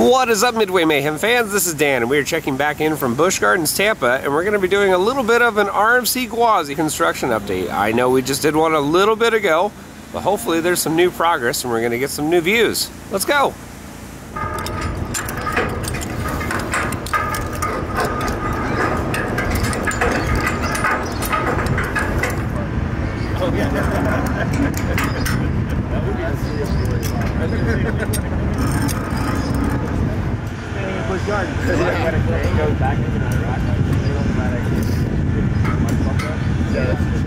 What is up, Midway Mayhem fans? This is Dan, and we are checking back in from Busch Gardens Tampa, and we're going to be doing a little bit of an RMC Gwazi construction update. I know we just did one a little bit ago, but hopefully there's some new progress and we're going to get some new views. Let's go! Busch Gardens. It goes back into the rock. Yeah,